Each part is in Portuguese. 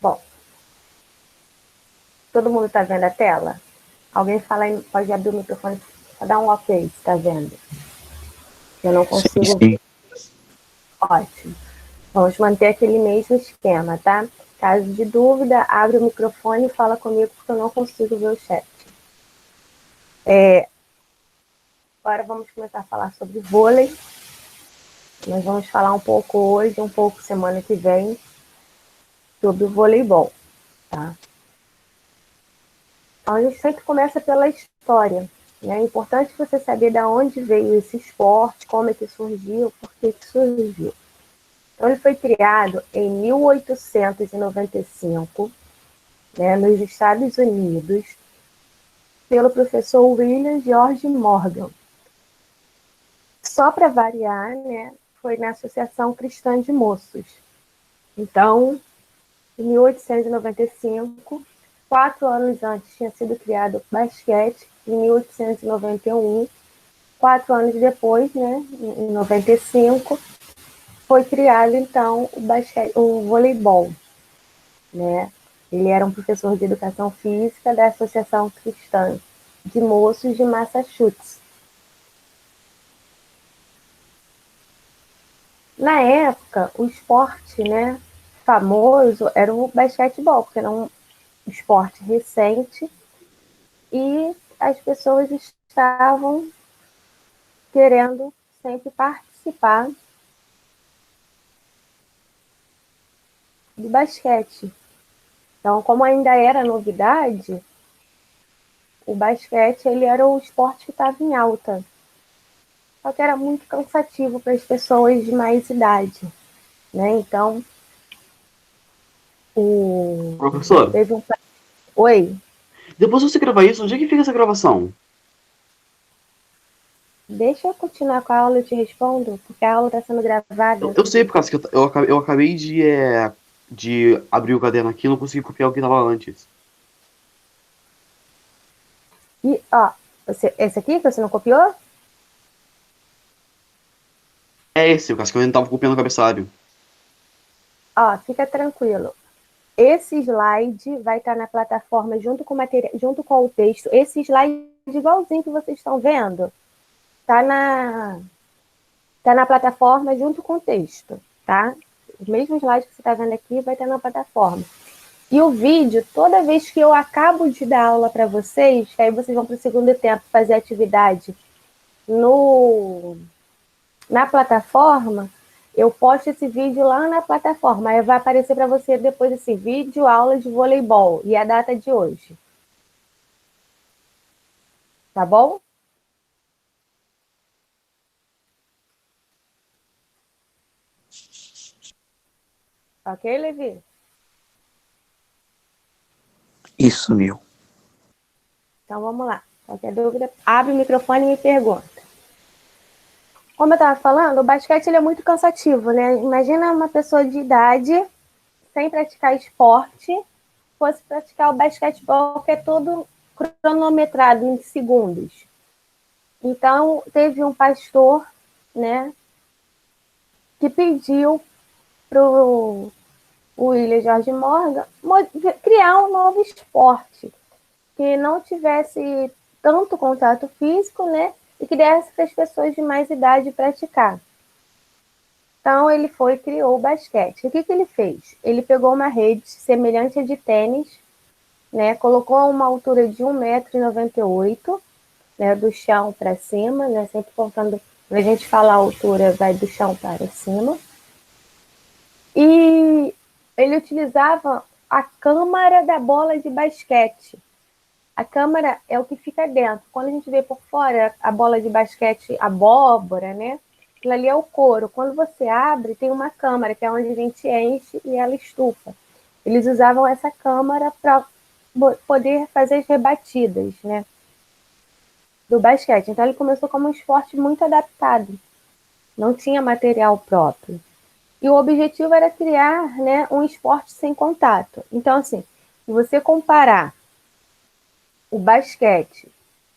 Bom, todo mundo está vendo a tela? Alguém fala aí, pode abrir o microfone para dar um ok, se está vendo. Eu não consigo ver. Ótimo. Vamos manter aquele mesmo esquema, tá? Caso de dúvida, abre o microfone e fala comigo, porque eu não consigo ver o chat. Agora vamos começar a falar sobre vôlei. Nós vamos falar um pouco hoje, um pouco semana que vem, sobre o voleibol, tá? Então, a gente sempre começa pela história, né? É importante você saber de onde veio esse esporte, como é que surgiu, por que surgiu. Então, ele foi criado em 1895, né, nos Estados Unidos, pelo professor William George Morgan. Só para variar, né, foi na Associação Cristã de Moços. Então, em 1895, 4 anos antes tinha sido criado o basquete, em 1891, 4 anos depois, né, em 95, foi criado então o basquete, o voleibol, né? Ele era um professor de educação física da Associação Cristã de Moços de Massachusetts. Na época, o esporte, né, famoso era o basquetebol, porque era um esporte recente e as pessoas estavam querendo sempre participar do basquete. Então, como ainda era novidade, o basquete ele era o esporte que estava em alta. Só que era muito cansativo para as pessoas de mais idade, né? Então, Professor, teve um... Oi? depois que você gravar isso, onde é que fica essa gravação? Deixa eu continuar com a aula e eu te respondo, porque a aula está sendo gravada. Eu sei, por causa que eu acabei de abrir o caderno aqui e não consegui copiar o que estava antes. E, ó, esse aqui que você não copiou? É esse, por causa que eu ainda estava copiando o cabeçalho. Ó, fica tranquilo. Esse slide vai estar na plataforma junto com o material, junto com o texto. Esse slide igualzinho que vocês estão vendo, tá na plataforma junto com o texto, tá? O mesmo slide que você está vendo aqui vai estar na plataforma. E o vídeo, toda vez que eu acabo de dar aula para vocês, que aí vocês vão para o segundo tempo fazer atividade na plataforma, eu posto esse vídeo lá na plataforma. Aí vai aparecer para você depois esse vídeo, aula de voleibol e a data de hoje. Tá bom? Ok, Levi? Isso, Nil. Então vamos lá. Qualquer dúvida, abre o microfone e me pergunta. Como eu estava falando, o basquete ele é muito cansativo, né? Imagina uma pessoa de idade sem praticar esporte, fosse praticar o basquetebol, que é todo cronometrado em segundos. Então, teve um pastor, né, que pediu para o William George Morgan criar um novo esporte que não tivesse tanto contato físico, né, e que desse para as pessoas de mais idade praticar. Então, ele foi e criou o basquete. O que ele fez? Ele pegou uma rede semelhante a de tênis, né, colocou a uma altura de 1,98 m, né, do chão para cima, né, sempre contando, quando a gente fala a altura, vai do chão para cima. E ele utilizava a câmara da bola de basquete. A câmara é o que fica dentro. Quando a gente vê por fora a bola de basquete, abóbora, né? Aquilo ali é o couro. Quando você abre, tem uma câmara, que é onde a gente enche e ela estufa. Eles usavam essa câmara para poder fazer as rebatidas, né, do basquete. Então, ele começou como um esporte muito adaptado. Não tinha material próprio. E o objetivo era criar, né, um esporte sem contato. Então, assim, se você comparar o basquete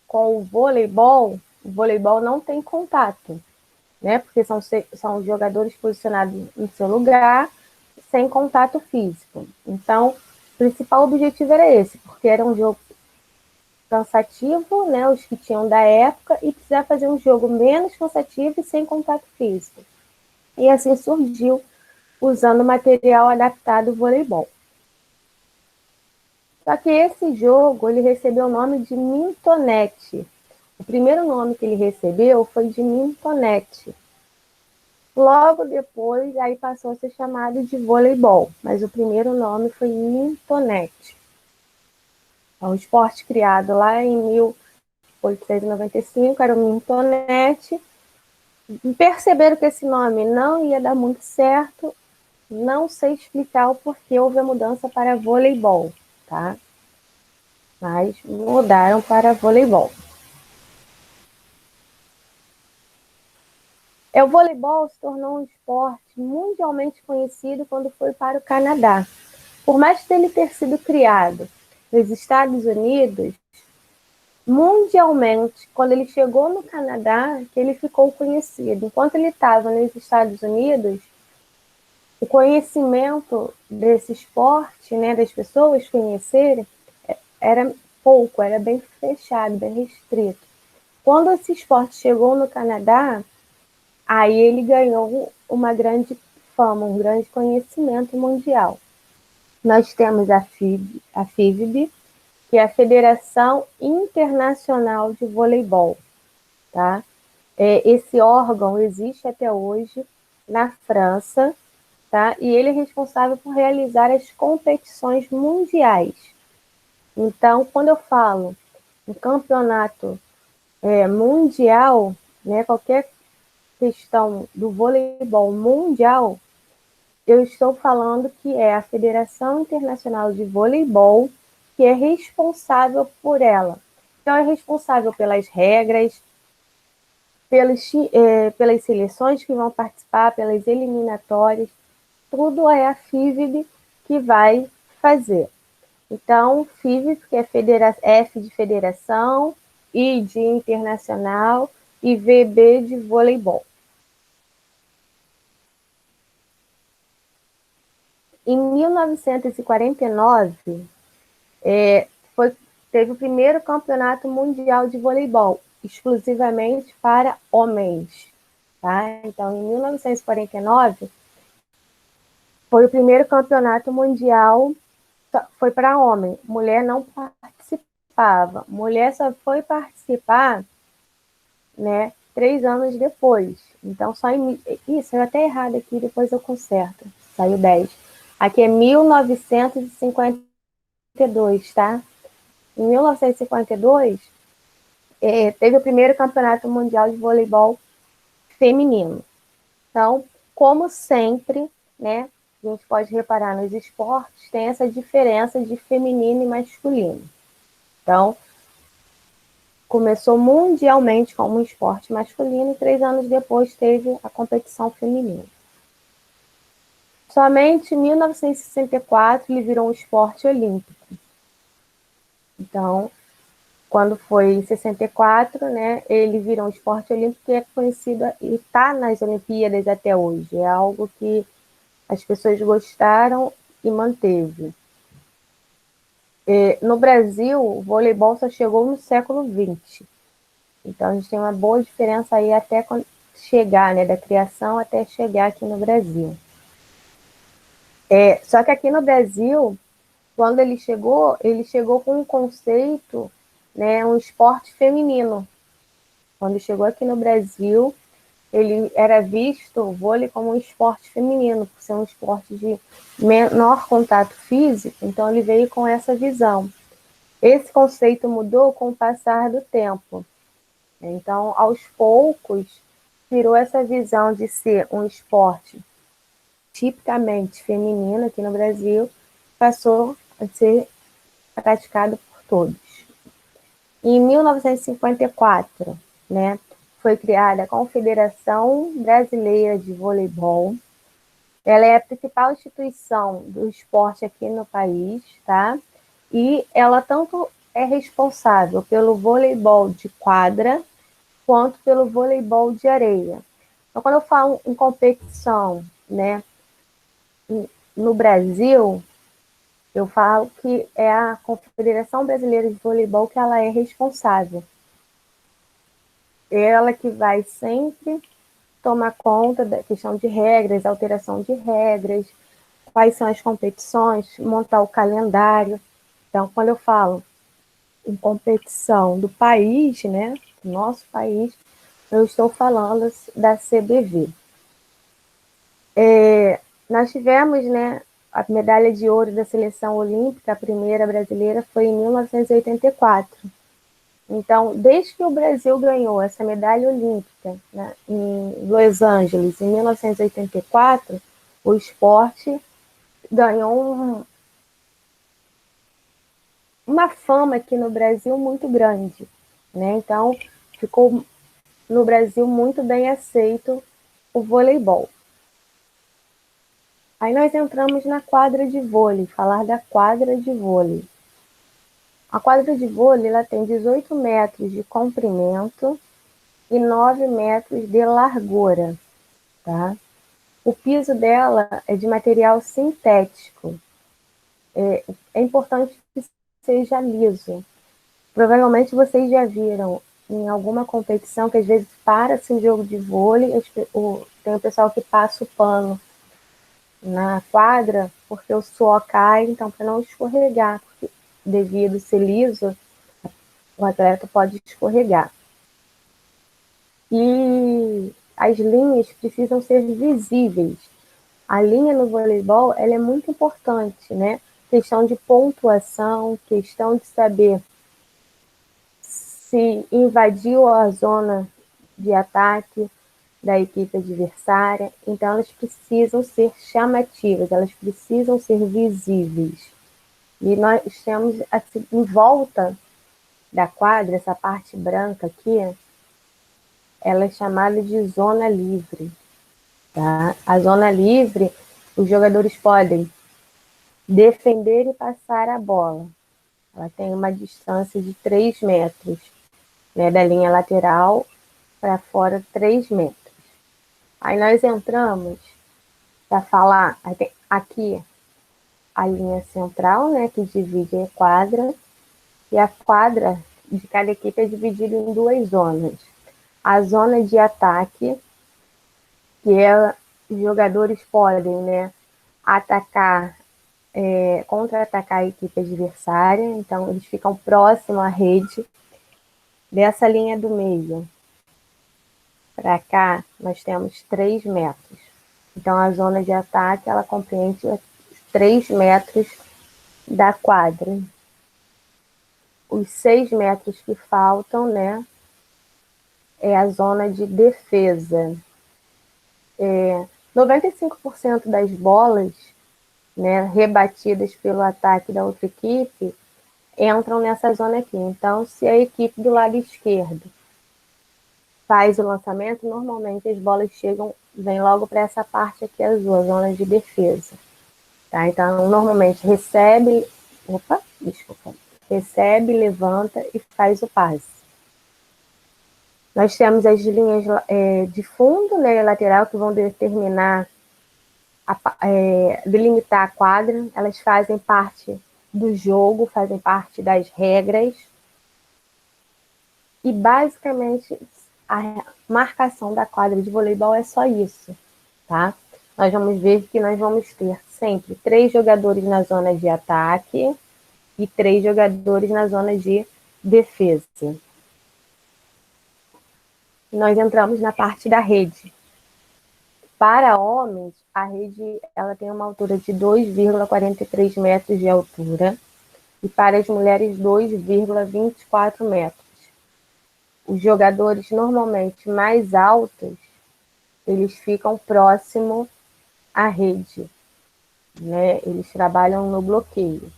com o voleibol não tem contato, né? Porque são jogadores posicionados em seu lugar, sem contato físico. Então, o principal objetivo era esse, porque era um jogo cansativo, né, os que tinham da época, e precisava fazer um jogo menos cansativo e sem contato físico. E assim surgiu, usando material adaptado ao voleibol. Só que esse jogo, ele recebeu o nome de Mintonete. O primeiro nome que ele recebeu foi de Mintonete. Logo depois, aí passou a ser chamado de voleibol, mas o primeiro nome foi Mintonete. É um esporte criado lá em 1895, era o Mintonete. Perceberam que esse nome não ia dar muito certo, não sei explicar o porquê houve a mudança para voleibol, tá? Mas mudaram para voleibol. O voleibol se tornou um esporte mundialmente conhecido quando foi para o Canadá. Por mais de ele ter sido criado nos Estados Unidos, mundialmente, quando ele chegou no Canadá, que ele ficou conhecido. Enquanto ele estava nos Estados Unidos, o conhecimento desse esporte, né, das pessoas conhecerem, era pouco, era bem fechado, bem restrito. Quando esse esporte chegou no Canadá, aí ele ganhou uma grande fama, um grande conhecimento mundial. Nós temos a FIVB, que é a Federação Internacional de Voleibol, tá? Esse órgão existe até hoje na França, tá? E ele é responsável por realizar as competições mundiais. Então, quando eu falo em campeonato mundial, né, qualquer questão do voleibol mundial, eu estou falando que é a Federação Internacional de Voleibol que é responsável por ela. Então, é responsável pelas regras, pelas seleções que vão participar, pelas eliminatórias, tudo é a FIVB que vai fazer. Então, FIVB, que é F de Federação, I de Internacional e VB de Voleibol. Em 1949, teve o primeiro campeonato mundial de voleibol, exclusivamente para homens. Tá? Então, em 1949, foi o primeiro campeonato mundial, foi para homem. Mulher não participava. Mulher só foi participar, né, 3 anos depois. Então, só em... Isso, eu até errado aqui, depois eu conserto. Saiu 10. Aqui é 1952, tá? Em 1952, teve o primeiro campeonato mundial de voleibol feminino. Então, como sempre, né, a gente pode reparar nos esportes, tem essa diferença de feminino e masculino. Então, começou mundialmente como um esporte masculino e 3 anos depois teve a competição feminina. Somente em 1964 ele virou um esporte olímpico. Então, quando foi em 64, né, ele virou um esporte olímpico que é conhecido e está nas Olimpíadas até hoje. É algo que as pessoas gostaram e manteve. No Brasil, o voleibol só chegou no século XX. Então, a gente tem uma boa diferença aí até chegar, né, da criação até chegar aqui no Brasil. Só que aqui no Brasil, quando ele chegou com um conceito, né, um esporte feminino. Quando chegou aqui no Brasil, ele era visto o vôlei como um esporte feminino, por ser um esporte de menor contato físico, então ele veio com essa visão. Esse conceito mudou com o passar do tempo. Então, aos poucos, virou essa visão de ser um esporte tipicamente feminino aqui no Brasil, passou a ser praticado por todos. Em 1954, né, foi criada a Confederação Brasileira de Voleibol. Ela é a principal instituição do esporte aqui no país, tá? E ela tanto é responsável pelo voleibol de quadra quanto pelo voleibol de areia. Então, quando eu falo em competição, né, no Brasil, eu falo que é a Confederação Brasileira de Voleibol que ela é responsável. Ela que vai sempre tomar conta da questão de regras, alteração de regras, quais são as competições, montar o calendário. Então, quando eu falo em competição do país, né, do nosso país, eu estou falando da CBV. Nós tivemos, né, a medalha de ouro da seleção olímpica, a primeira brasileira, foi em 1984. Então, desde que o Brasil ganhou essa medalha olímpica, né, em Los Angeles, em 1984, o esporte ganhou uma fama aqui no Brasil muito grande, né? Então, ficou no Brasil muito bem aceito o voleibol. Aí nós entramos na quadra de vôlei, falar da quadra de vôlei. A quadra de vôlei ela tem 18 metros de comprimento e 9 metros de largura, tá? O piso dela é de material sintético. É importante que seja liso. Provavelmente vocês já viram em alguma competição que às vezes para-se um jogo de vôlei, tem o pessoal que passa o pano na quadra porque o suor cai, então para não escorregar, porque devido ser liso, o atleta pode escorregar. E as linhas precisam ser visíveis. A linha no voleibol ela é muito importante, né? Questão de pontuação, questão de saber se invadiu a zona de ataque da equipe adversária. Então, elas precisam ser chamativas, elas precisam ser visíveis. E nós temos, assim, em volta da quadra, essa parte branca aqui, ela é chamada de zona livre. Tá? A zona livre, os jogadores podem defender e passar a bola. Ela tem uma distância de 3 metros, né, da linha lateral para fora, 3 metros. Aí nós entramos para falar aqui a linha central, né, que divide a quadra, e a quadra de cada equipe é dividida em duas zonas. A zona de ataque, que é os jogadores podem, né, atacar, contra-atacar a equipe adversária, então eles ficam próximos à rede dessa linha do meio. Para cá, nós temos 3 metros. Então, a zona de ataque, ela compreende os 3 metros da quadra. Os 6 metros que faltam, né, é a zona de defesa. 95% das bolas, né, rebatidas pelo ataque da outra equipe entram nessa zona aqui. Então, se a equipe do lado esquerdo faz o lançamento, normalmente as bolas vêm logo para essa parte aqui azul, a zona de defesa. Tá? Então, normalmente recebe, levanta e faz o passe. Nós temos as linhas de fundo, né, lateral, que vão delimitar a quadra. Elas fazem parte do jogo, fazem parte das regras. E, basicamente, a marcação da quadra de voleibol é só isso, tá? Nós vamos ver que nós vamos ter sempre 3 jogadores na zona de ataque e 3 jogadores na zona de defesa. Nós entramos na parte da rede. Para homens, a rede ela tem uma altura de 2,43 metros de altura e para as mulheres 2,24 metros. Os jogadores normalmente mais altos, eles ficam próximo à rede, né? Eles trabalham no bloqueio.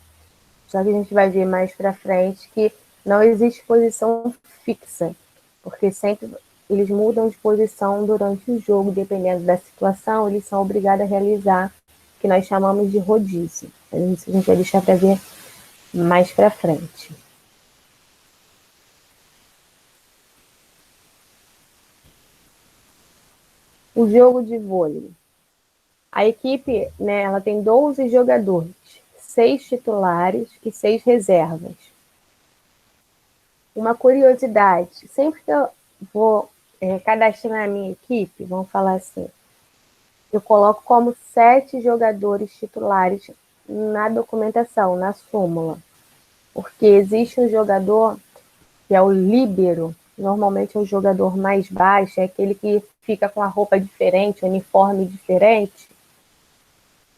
Só que a gente vai ver mais para frente que não existe posição fixa, porque sempre eles mudam de posição durante o jogo, dependendo da situação, eles são obrigados a realizar o que nós chamamos de rodízio. Isso a gente vai deixar para ver mais para frente. O jogo de vôlei. A equipe, né, ela tem 12 jogadores, 6 titulares e 6 reservas. Uma curiosidade, sempre que eu vou cadastrar a minha equipe, vamos falar assim, eu coloco como 7 jogadores titulares na documentação, na súmula. Porque existe um jogador que é o líbero, normalmente é o jogador mais baixo, é aquele que fica com a roupa diferente, uniforme diferente.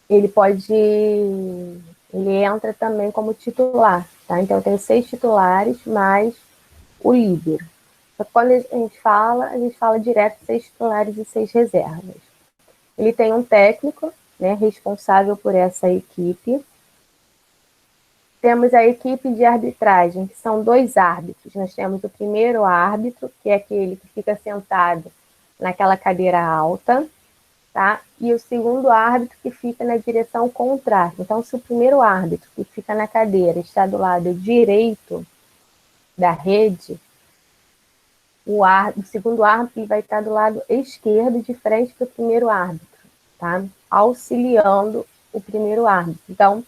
Ele pode. Ele entra também como titular, tá? Então eu tenho 6 titulares mais o líbero. Só que quando a gente fala direto 6 titulares e 6 reservas. Ele tem um técnico, né, responsável por essa equipe. Temos a equipe de arbitragem, que são 2 árbitros. Nós temos o primeiro árbitro, que é aquele que fica sentado naquela cadeira alta, tá? E o segundo árbitro, que fica na direção contrária. Então, se o primeiro árbitro, que fica na cadeira, está do lado direito da rede, o segundo árbitro vai estar do lado esquerdo, de frente para o primeiro árbitro, tá? Auxiliando o primeiro árbitro. Então,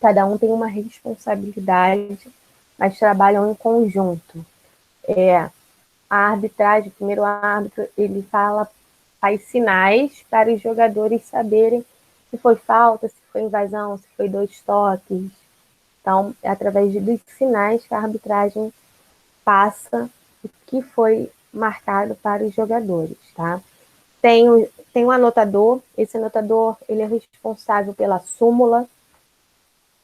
cada um tem uma responsabilidade, mas trabalham em conjunto. A arbitragem, o primeiro árbitro, ele faz sinais para os jogadores saberem se foi falta, se foi invasão, se foi 2 toques. Então, é através dos sinais que a arbitragem passa o que foi marcado para os jogadores, tá? Tem um anotador, esse anotador ele é responsável pela súmula,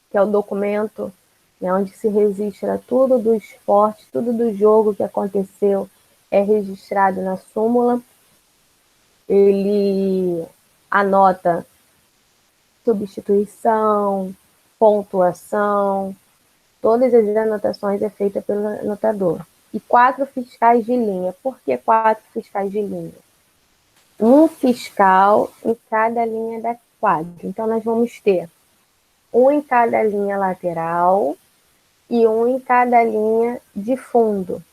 que é o documento, né, onde se registra tudo do esporte, tudo do jogo que aconteceu, é registrado na súmula. Ele anota substituição, pontuação, todas as anotações é feita pelo anotador. E 4 fiscais de linha. Por que 4 fiscais de linha? Um fiscal em cada linha da quadra. Então, nós vamos ter um em cada linha lateral e um em cada linha de fundo.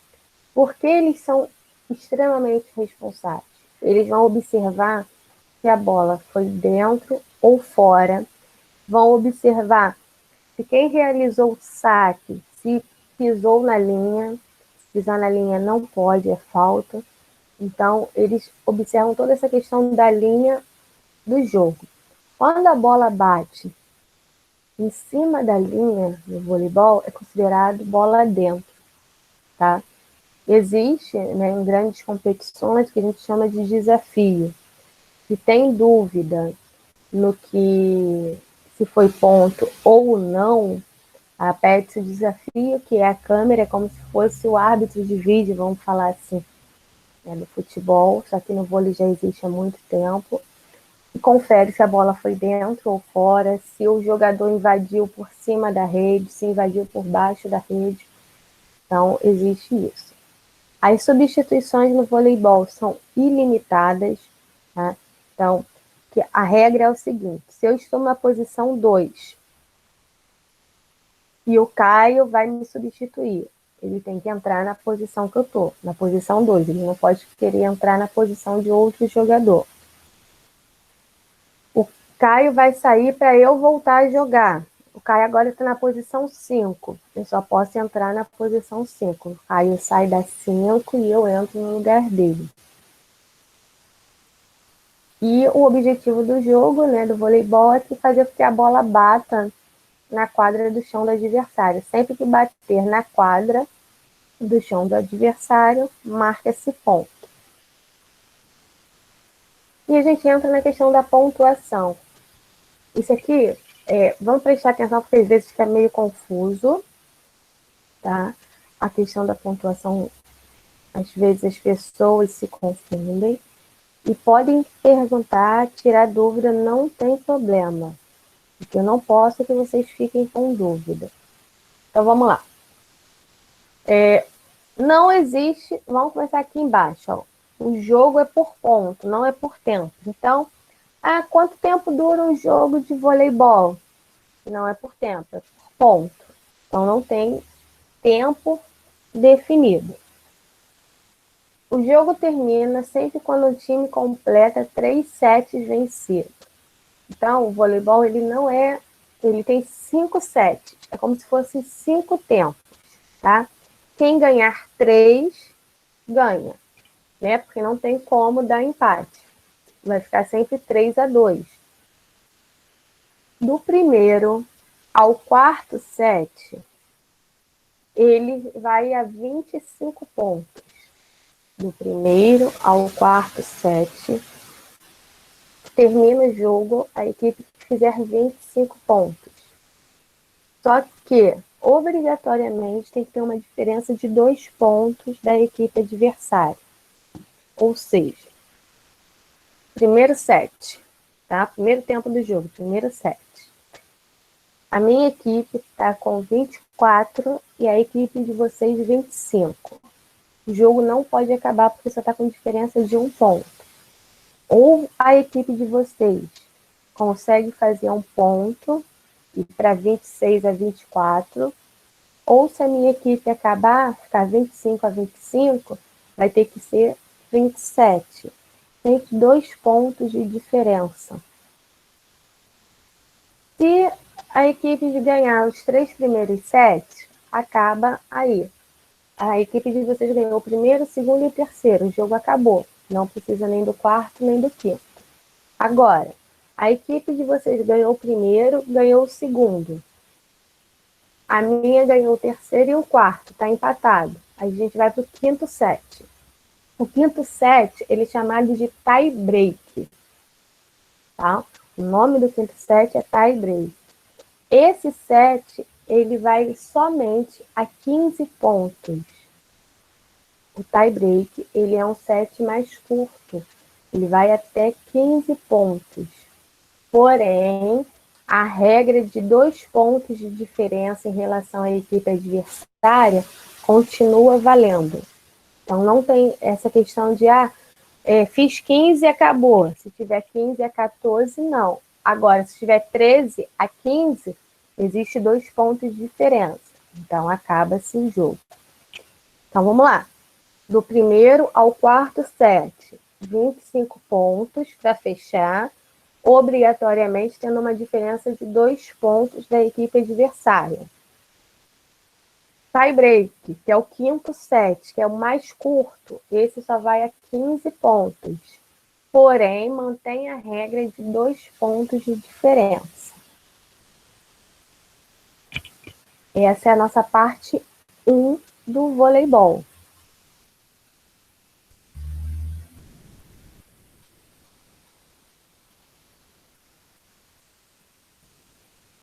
Porque eles são extremamente responsáveis. Eles vão observar se a bola foi dentro ou fora. Vão observar se quem realizou o saque, se pisou na linha. Se pisar na linha não pode, é falta. Então, eles observam toda essa questão da linha do jogo. Quando a bola bate em cima da linha no voleibol, é considerado bola dentro, tá? Existe, né, em grandes competições que a gente chama de desafio. Se tem dúvida no que se foi ponto ou não, pede-se o desafio, que é a câmera, é como se fosse o árbitro de vídeo, vamos falar assim, né, no futebol, só que no vôlei já existe há muito tempo, e confere se a bola foi dentro ou fora, se o jogador invadiu por cima da rede, se invadiu por baixo da rede. Então, existe isso. As substituições no voleibol são ilimitadas, tá? Então, a regra é o seguinte: se eu estou na posição 2 e o Caio vai me substituir, ele tem que entrar na posição que eu estou, na posição 2. Ele não pode querer entrar na posição de outro jogador. O Caio vai sair para eu voltar a jogar. O Caio agora está na posição 5. Eu só posso entrar na posição 5. O Caio sai da 5 e eu entro no lugar dele. E o objetivo do jogo, né, do voleibol, é fazer com que a bola bata na quadra do chão do adversário. Sempre que bater na quadra do chão do adversário, marca-se ponto. E a gente entra na questão da pontuação. Isso aqui, vamos prestar atenção, porque às vezes fica meio confuso, tá? A questão da pontuação, às vezes as pessoas se confundem e podem perguntar, tirar dúvida, não tem problema. Porque eu não posso que vocês fiquem com dúvida. Então, vamos lá. Não existe, vamos começar aqui embaixo, ó. O jogo é por ponto, não é por tempo. Então, quanto tempo dura um jogo de voleibol? Não é por tempo, é por ponto. Então, não tem tempo definido. O jogo termina sempre quando o time completa 3 sets vencidos. Então, o voleibol, ele não é... Ele tem 5 sets. É como se fossem 5 tempos, tá? Quem ganhar 3, ganha, né? Porque não tem como dar empate. Vai ficar sempre 3-2. Do primeiro ao quarto set, ele vai a 25 pontos. Do primeiro ao quarto set, termina o jogo a equipe que fizer 25 pontos. Só que, obrigatoriamente, tem que ter uma diferença de 2 pontos da equipe adversária. Ou seja, primeiro set, tá? Primeiro tempo do jogo, primeiro set. A minha equipe está com 24 e a equipe de vocês 25. O jogo não pode acabar porque só está com diferença de 1 ponto. Ou a equipe de vocês consegue fazer 1 ponto e para 26-24, ou se a minha equipe acabar, ficar 25-25, vai ter que ser 27. Tem 2 pontos de diferença. Se a equipe de ganhar os 3 primeiros sets, acaba aí. A equipe de vocês ganhou o primeiro, o segundo e o terceiro. O jogo acabou. Não precisa nem do quarto, nem do quinto. Agora, a equipe de vocês ganhou o primeiro, ganhou o segundo. A minha ganhou o terceiro e o quarto. Está empatado. A gente vai para o quinto set. O quinto set, ele é chamado de tie break. Tá? O nome do quinto set é tie break. Esse set, ele vai somente a 15 pontos. O tie break, ele é um set mais curto. Ele vai até 15 pontos. Porém, a regra de 2 pontos de diferença em relação à equipe adversária continua valendo. Então, não tem essa questão de, fiz 15 e acabou. Se tiver 15-14, não. Agora, se tiver 13-15, existe 2 pontos de diferença. Então, acaba-se o jogo. Então, vamos lá. Do primeiro ao quarto set, 25 pontos para fechar, obrigatoriamente tendo uma diferença de 2 pontos da equipe adversária. Tie break, que é o quinto set, que é o mais curto, esse só vai a 15 pontos. Porém, mantém a regra de 2 pontos de diferença. Essa é a nossa parte 1 do voleibol.